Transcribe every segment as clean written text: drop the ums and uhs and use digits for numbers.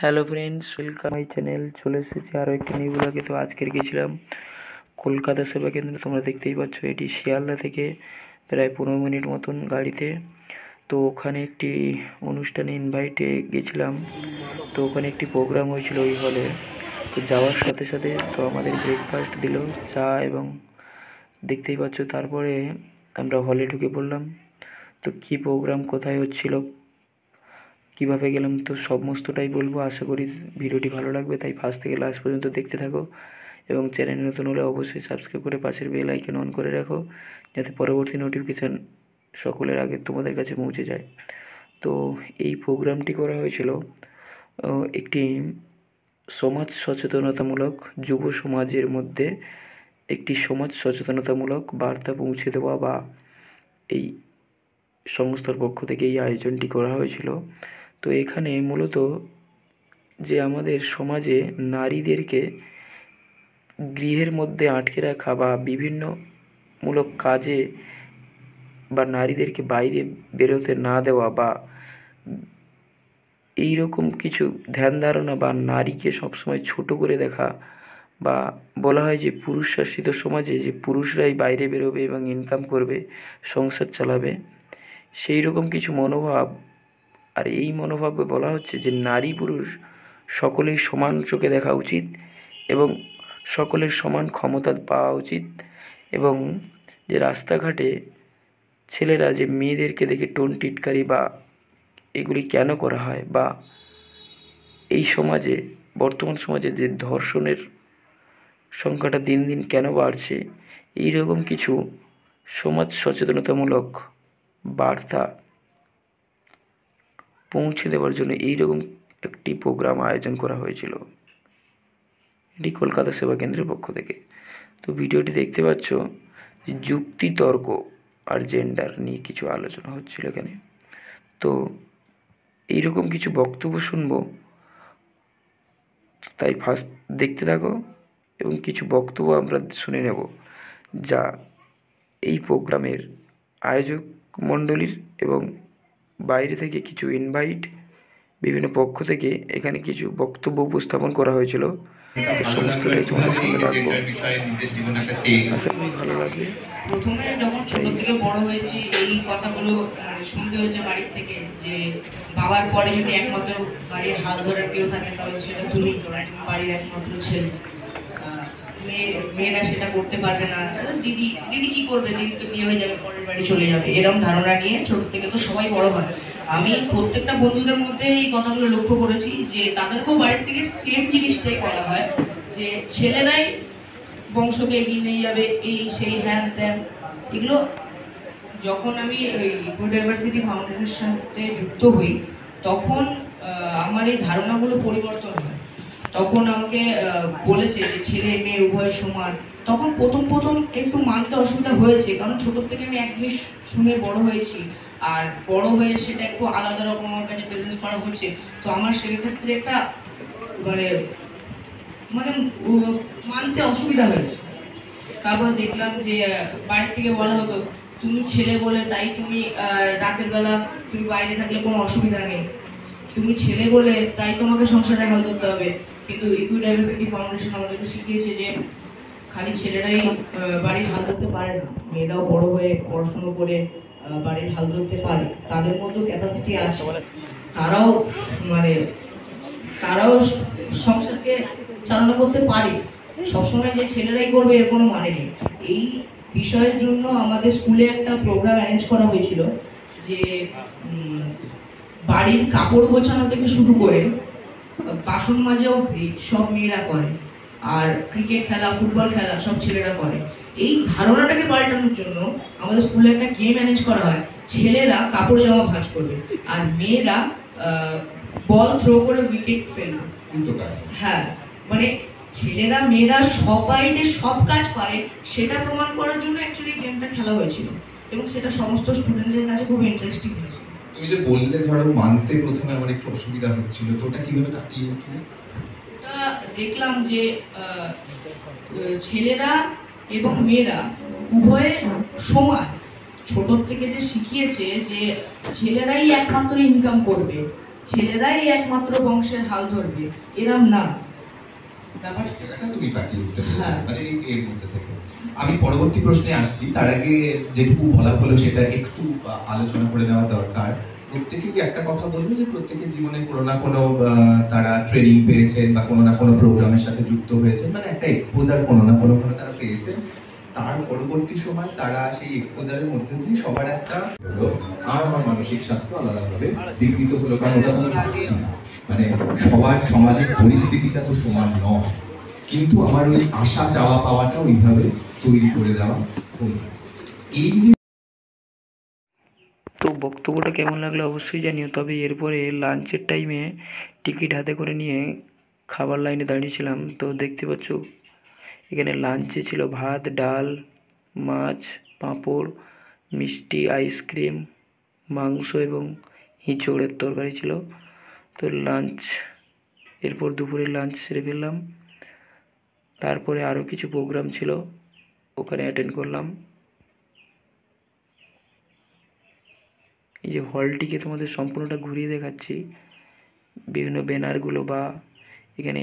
Hello friends, welcome my channel. চলে এসেছি আরও একটি নিউ ব্লগে। তো আজকের গেছিলাম কলকাতা সেবা কেন্দ্র। তোমরা দেখতেই পাচ্ছ এটি শিয়ালদা থেকে প্রায় 15 মিনিট মতন গাড়িতে। তো ওখানে একটি অনুষ্ঠানে ইনভাইটে গেছিলাম। তো ওখানে একটি প্রোগ্রাম হয়েছিল ওই হলে। তো যাওয়ার সাথে সাথে তো আমাদের ব্রেকফাস্ট দিল, চা, এবং দেখতেই পাচ্ছ তারপরে আমরা হলে ঢুকে পড়লাম। তো কী প্রোগ্রাম, কোথায় হচ্ছিল, কীভাবে গেলাম, তো সমস্তটাই বলবো। আশা করি ভিডিওটি ভালো লাগবে, তাই ফার্স্ট থেকে লাস্ট পর্যন্ত দেখতে থাকো। এবং চ্যানেল নতুন হলে অবশ্যই সাবস্ক্রাইব করে পাশের বেল আইকন অন করে রাখো, যাতে পরবর্তী নোটিফিকেশান সকলের আগে তোমাদের কাছে পৌঁছে যায়। তো এই প্রোগ্রামটি করা হয়েছিল একটি সমাজ সচেতনতামূলক, যুব সমাজের মধ্যে একটি সমাজ সচেতনতামূলক বার্তা পৌঁছে দেওয়া, বা এই সংস্থার পক্ষ থেকে এই আয়োজনটি করা হয়েছিল। তো এখানে মূলত যে আমাদের সমাজে নারীদেরকে গৃহের মধ্যে আটকে রাখা বা বিভিন্নমূলক কাজে, বা নারীদেরকে বাইরে বেরোতে না দেওয়া, বা এই রকম কিছু ধ্যান ধারণা, বা নারীকে সবসময় ছোট করে দেখা, বা বলা হয় যে পুরুষ শাসিত সমাজে যে পুরুষরাই বাইরে বেরোবে এবং ইনকাম করবে, সংসার চালাবে, সেই রকম কিছু মনোভাব। আর এই মনোভাবে বলা হচ্ছে যে নারী পুরুষ সকলেই সমান চোখে দেখা উচিত, এবং সকলের সমান ক্ষমতা পাওয়া উচিত। এবং যে রাস্তাঘাটে ছেলেরা যে মেয়েদেরকে দেখে টোন টিটকারি বা এগুলি কেন করা হয়, বা এই সমাজে, বর্তমান সমাজে যে ধর্ষণের সংখ্যাটা দিন দিন কেন বাড়ছে, এই রকম কিছু সমাজ সচেতনতামূলক বার্তা পৌঁছে দেওয়ার জন্য এইরকম একটি প্রোগ্রাম আয়োজন করা হয়েছিল। এটি কলকাতা সেবা কেন্দ্রের পক্ষ থেকে। তো ভিডিওটি দেখতে পাচ্ছ যে যুক্তি, তর্ক আর জেন্ডার নিয়ে কিছু আলোচনা হচ্ছিল এখানে। তো এইরকম কিছু বক্তব্য শুনবো, তাই ফার্স্ট দেখতে থাকো এবং কিছু বক্তব্য আমরা শুনে নেব, যা এই প্রোগ্রামের আয়োজক মণ্ডলীর এবং বাইরে থেকে কিছু ইনভাইট, বিভিন্ন পক্ষ থেকে এখানে কিছু বক্তব্য উপস্থাপন করা হয়েছিল। সমস্তটাই তোমাদের সামনে রাখবো, আশা করি ভালো লাগবে। প্রথমে যখন ছোট থেকে বড় হয়েছি এই কথাগুলো শুনতে হয়েছে বাড়ির থেকে, যে বাবার পরে যদি একমাত্র বাড়ির হাল ধরার কেউ থাকে তাহলে সেটা তুমি বাড়ির একমাত্র ছেলে। মেয়েরা সেটা করতে পারবে না, দিদি দিদি কি করবে, দিদি তো বিয়ে হয়ে যাবে, পরের বাড়ি চলে যাবে, এরকম ধারণা নিয়ে ছোট থেকে তো সবাই বড় হয়। আমি প্রত্যেকটা বন্ধুদের মধ্যে এই কথাগুলো লক্ষ্য করেছি যে তাদেরকেও বাড়ির থেকে সেম জিনিসটাই করা হয়, যে ছেলেরাই বংশকে এগিয়ে নিয়ে যাবে, এই সেই হ্যান ত্যান এগুলো। যখন আমি ওই ইকোডাইভার্সিটি ফাউন্ডেশনের সাথে যুক্ত হই তখন আমার এই ধারণাগুলো পরিবর্তন হয়। তখন আমাকে বলেছে যে ছেলে মেয়ে উভয় সমান। তখন প্রথম প্রথম একটু মানতে অসুবিধা হয়েছে, কারণ ছোটোর থেকে আমি এক জিনিস শুনে বড় হয়েছি, আর বড় হয়ে সেটা একটু আলাদা রকম আমার কাছে প্রেজেন্স করা হচ্ছে। তো আমার সেক্ষেত্রে একটা মানে মানে মানতে অসুবিধা হয়েছে। তারপর দেখলাম যে বাড়ির থেকে বলা হতো তুমি ছেলে বলে তাই তুমি রাতের বেলা তুমি বাইরে থাকলে কোনো অসুবিধা নেই, তুমি ছেলে বলে তাই তোমাকে সংসারে হাল ধরতে হবে। কিন্তু ইকুইডাইভার্সিটি ফাউন্ডেশন আমাদেরকে শিখিয়েছে যে খালি ছেলেরাই বাড়ির হাল ধরতে পারে না, মেয়েরাও বড় হয়ে পড়াশুনো করে বাড়ির হাল ধরতে পারে, তাদের মধ্যেও ক্যাপাসিটি আছে, তারাও মানে তারাও সংসারকে চালনা করতে পারে। সবসময় যে ছেলেরাই করবে এর কোনো মানে নেই। এই বিষয়ের জন্য আমাদের স্কুলে একটা প্রোগ্রাম অ্যারেঞ্জ করা হয়েছিল, যে বাড়ির কাপড় গোছানো থেকে শুরু করে বাসন মাজা অবধি সব মেয়েরা করে, আর ক্রিকেট খেলা, ফুটবল খেলা সব ছেলেরা করে। এই ধারণাটাকে পাল্টানোর জন্য আমাদের স্কুলে একটা গেম অ্যারেঞ্জ করা হয়, ছেলেরা কাপড় জামা ভাঁজ করবে আর মেয়েরা বল থ্রো করে উইকেট ফেলবে। হ্যাঁ, মানে ছেলেরা মেয়েরা সবাই যে সব কাজ পারে সেটা প্রমাণ করার জন্য অ্যাকচুয়ালি গেমটা খেলা হয়েছিল, এবং সেটা সমস্ত স্টুডেন্টদের কাছে খুব ইন্টারেস্টিং হয়েছিল। তুমি যে বললে ধরো মানতে প্রথমে আমার একটু অসুবিধা হচ্ছিল, তো ওটা কিভাবে কাটিয়ে উঠলে? ওটা দেখলাম যে ছেলেরা এবং মেয়েরা উভয়ে সমান। ছোট থেকে যে শিখিয়েছে যে ছেলেরাই একমাত্র ইনকাম করবে, ছেলেরাই একমাত্র বংশের হাল ধরবে, এরম না ব্যাপার। এই জায়গাটা তুমি কাটিয়ে উঠতে পেরেছো, হ্যাঁ। মানে এর মধ্যে থেকে। আমি পরবর্তী প্রশ্নে আসছি, তার আগে যেটুকু বলা হলো সেটা একটু আলোচনা করে নেওয়া দরকার। প্রত্যেকেই একটা কথা বলবো যে প্রত্যেকের জীবনে কোনো না কোনো তারা ট্রেনিং পেয়েছেন বা কোনো না কোনো প্রোগ্রামের সাথে যুক্ত হয়েছেন, মানে একটা এক্সপোজার কোনো না কোনো ভাবে তারা পেয়েছেন। তার পরবর্তী সময় তারা সেই এক্সপোজারের মধ্যে দিয়ে সবার একটা হলো, আর আমার মানসিক স্বাস্থ্য আলাদাভাবে বিঘ্নিত হলো, কারণ ওটা তো আমি পাচ্ছি না। মানে সবার সামাজিক পরিস্থিতিটা তো সমান নয়, কিন্তু আমার ওই আশা চাওয়া পাওয়াটা ওইভাবে তৈরি করে দেওয়া হলো। এই যে তো বক্তব্যটা কেমন লাগলো অবশ্যই জানিও। তবে এরপরে লাঞ্চের টাইমে টিকিট হাতে করে নিয়ে খাবার লাইনে দাঁড়িয়েছিলাম। তো দেখতে পাচ্ছ এখানে লাঞ্চে ছিল ভাত, ডাল, মাছ, পাঁপড়, মিষ্টি, আইসক্রিম, মাংস এবং এঁচোড়ের তরকারি ছিল। তো লাঞ্চ, এরপর দুপুরে লাঞ্চ সেরে ফেললাম। তারপরে আরও কিছু প্রোগ্রাম ছিল, ওখানে অ্যাটেন্ড করলাম। এই যে হলটিকে তোমাদের সম্পূর্ণটা ঘুরিয়ে দেখাচ্ছি, বিভিন্ন ব্যানারগুলো বা এখানে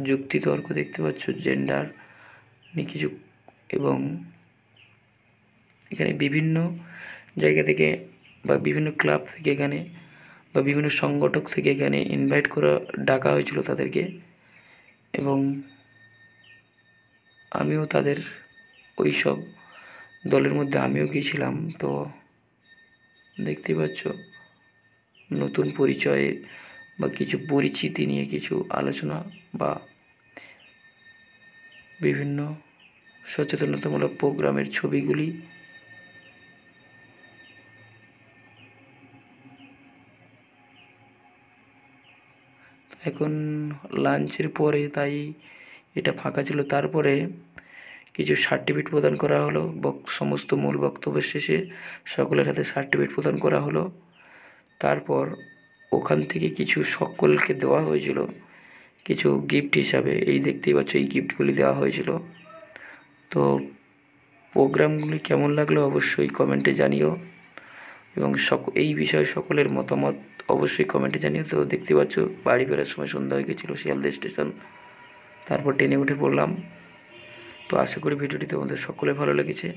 যুক্তিতর্ক দেখতে পাচ্ছ, জেন্ডার নিয়ে কিছু, এবং এখানে বিভিন্ন জায়গা থেকে বা বিভিন্ন ক্লাব থেকে এখানে বা বিভিন্ন সংগঠক থেকে এখানে ইনভাইট করা, ডাকা হয়েছিল তাদেরকে, এবং আমিও তাদের ওই সব দলের মধ্যে আমিও গিয়েছিলাম। তো দেখতে পাচ্ছ নতুন পরিচয়ে বা কিছু পরিচিতি নিয়ে কিছু আলোচনা বা বিভিন্ন সচেতনতামূলক প্রোগ্রামের ছবিগুলি। এখন লাঞ্চের পরে তাই এটা ফাঁকা ছিল। তারপরে কিছু সার্টিফিকেট প্রদান করা হলো, সমস্ত মূল বক্তব্যের শেষে সকলের হাতে সার্টিফিকেট প্রদান করা হলো। তারপর ওখান থেকে কিছু সকলকে দেওয়া হয়েছিল কিছু গিফট হিসাবে, এই দেখতেই পাচ্ছ এই গিফটগুলি দেওয়া হয়েছিল। তো প্রোগ্রামগুলি কেমন লাগলো অবশ্যই কমেন্টে জানিও, এবং এই বিষয়ে সকলের মতামত অবশ্যই কমেন্টে জানিও। তো দেখতে পাচ্ছ বাড়ি ফেরার সময় সন্ধ্যা হয়ে গেছিলো, শিয়ালদা স্টেশন। তারপর ট্রেনে উঠে পড়লাম। তো আশা করি ভিডিওটি তোমাদের সকলে ভালো লেগেছে,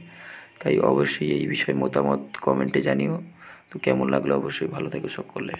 তাই অবশ্যই এই বিষয়ে মতামত কমেন্টে জানিও। তো কেমন লাগলো অবশ্যই, ভালো থেকো সকলে।